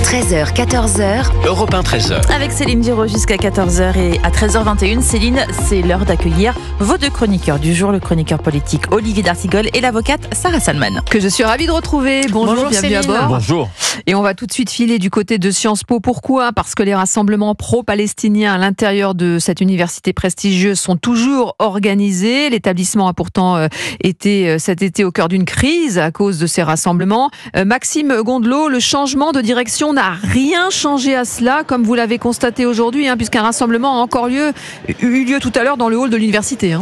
13h, 14h. Europe 1, 13h. Avec Céline Duro jusqu'à 14h et à 13h21. Céline, c'est l'heure d'accueillir vos deux chroniqueurs du jour, le chroniqueur politique Olivier d'Artigol et l'avocate Sarah Salman. Que je suis ravie de retrouver. Bonjour, bienvenue à bord. Bonjour. Et on va tout de suite filer du côté de Sciences Po. Pourquoi ? Parce que les rassemblements pro-palestiniens à l'intérieur de cette université prestigieuse sont toujours organisés. L'établissement a pourtant été cet été au cœur d'une crise à cause de ces rassemblements. Maxime Gondelot, le changement de direction n'a rien changé à cela, comme vous l'avez constaté aujourd'hui, puisqu'un rassemblement a encore eu lieu tout à l'heure dans le hall de l'université.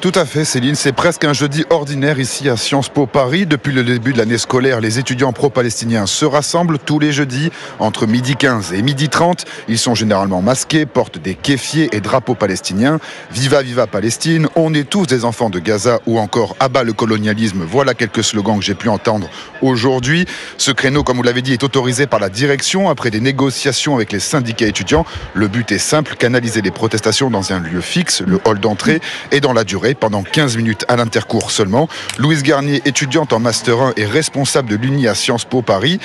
Tout à fait, Céline. C'est presque un jeudi ordinaire ici à Sciences Po Paris. Depuis le début de l'année scolaire, les étudiants pro-palestiniens se rassemblent tous les jeudis entre 12h15 et 12h30. Ils sont généralement masqués, portent des kéfiers et drapeaux palestiniens. Viva, viva Palestine. On est tous des enfants de Gaza ou encore abat le colonialisme. Voilà quelques slogans que j'ai pu entendre aujourd'hui. Ce créneau, comme vous l'avez dit, est autorisé par la direction après des négociations avec les syndicats étudiants. Le but est simple, canaliser les protestations dans un lieu fixe, le hall d'entrée, et dans la durée, pendant 15 minutes à l'intercours seulement. Louise Garnier, étudiante en Master 1 et responsable de l'Uni à Sciences Po Paris,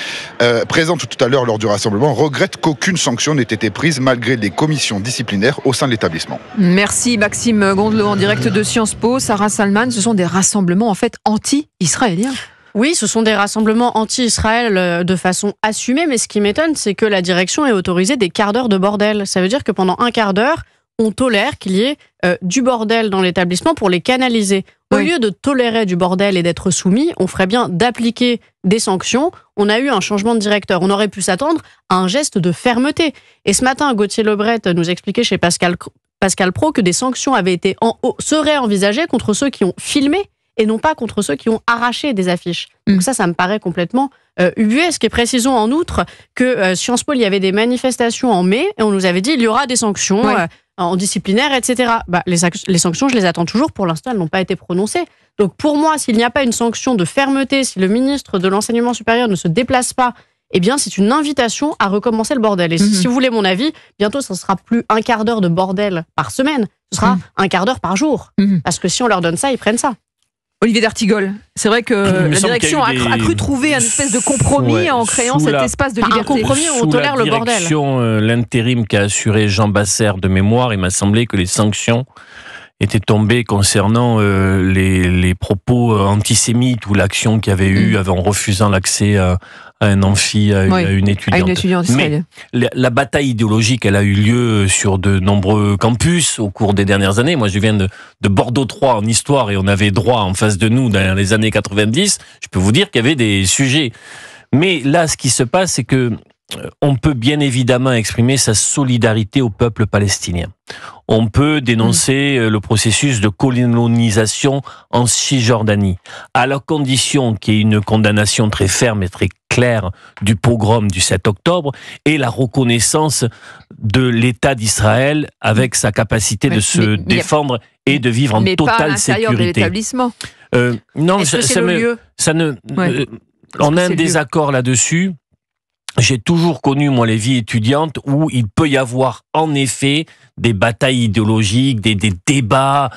présente tout à l'heure lors du rassemblement, regrette qu'aucune sanction n'ait été prise malgré les commissions disciplinaires au sein de l'établissement. Merci Maxime Gondelot en direct de Sciences Po. Sarah Salman, ce sont des rassemblements en fait anti-israéliens. Oui, ce sont des rassemblements anti-Israël de façon assumée, mais ce qui m'étonne, c'est que la direction ait autorisé des quarts d'heure de bordel. Ça veut dire que pendant un quart d'heure, on tolère qu'il y ait du bordel dans l'établissement pour les canaliser. Au lieu de tolérer du bordel et d'être soumis, on ferait bien d'appliquer des sanctions. On a eu un changement de directeur. On aurait pu s'attendre à un geste de fermeté. Et ce matin, Gauthier Lebret nous expliquait chez Pascal Pro que des sanctions seraient envisagées contre ceux qui ont filmé et non pas contre ceux qui ont arraché des affiches. Donc ça me paraît complètement ubuesque. Et précisons en outre que Sciences Po, il y avait des manifestations en mai et on nous avait dit il y aura des sanctions en disciplinaire, etc. Les sanctions, je les attends toujours. Pour l'instant, elles n'ont pas été prononcées. Donc pour moi, s'il n'y a pas une sanction de fermeté, si le ministre de l'Enseignement supérieur ne se déplace pas, eh bien, c'est une invitation à recommencer le bordel. Et si vous voulez mon avis, bientôt, ça ne sera plus un quart d'heure de bordel par semaine. Ce sera un quart d'heure par jour. Parce que si on leur donne ça, ils prennent ça. Olivier d'Artigol, c'est vrai que la direction a cru trouver un espèce de compromis en créant cet espace de liberté. Un compromis où on tolère le bordel. L'intérim qu'a assuré Jean Basser de mémoire, il m'a semblé que les sanctions étaient tombées concernant les propos antisémites ou l'action qu'il y avait eu en refusant l'accès à un amphi à une étudiante. Mais la bataille idéologique, elle a eu lieu sur de nombreux campus au cours des dernières années. Moi, je viens de Bordeaux 3 en histoire et on avait droit en face de nous dans les années 90. Je peux vous dire qu'il y avait des sujets. Mais là, ce qui se passe, c'est que on peut bien évidemment exprimer sa solidarité au peuple palestinien. On peut dénoncer le processus de colonisation en Cisjordanie, à la condition qu'il y ait une condamnation très ferme et très claire du pogrom du 7 octobre et la reconnaissance de l'État d'Israël avec sa capacité de se défendre et de vivre en totale sécurité. Mais pas à l'intérieur de l'établissement. Non, on a un désaccord là-dessus. J'ai toujours connu, moi, les vies étudiantes où il peut y avoir, en effet, des batailles idéologiques, des débats,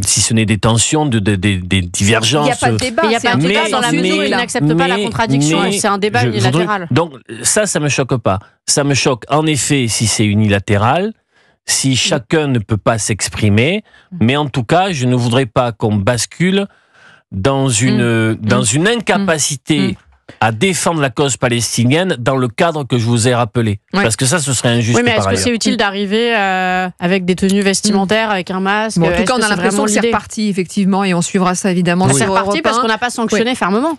si ce n'est des tensions, des divergences. Il n'y a pas de débat. Il n'y a pas de débat dans la mesure où il n'accepte pas la contradiction. C'est un débat unilatéral. Donc, ça me choque pas. Ça me choque, en effet, si c'est unilatéral, si chacun ne peut pas s'exprimer. Mais en tout cas, je ne voudrais pas qu'on bascule dans une incapacité à défendre la cause palestinienne dans le cadre que je vous ai rappelé. Parce que ça, ce serait injuste. Oui, mais est-ce que c'est utile d'arriver avec des tenues vestimentaires, avec un masque? En tout cas, on a l'impression que c'est reparti, effectivement, et on suivra ça, évidemment. C'est reparti parce qu'on n'a pas sanctionné fermement.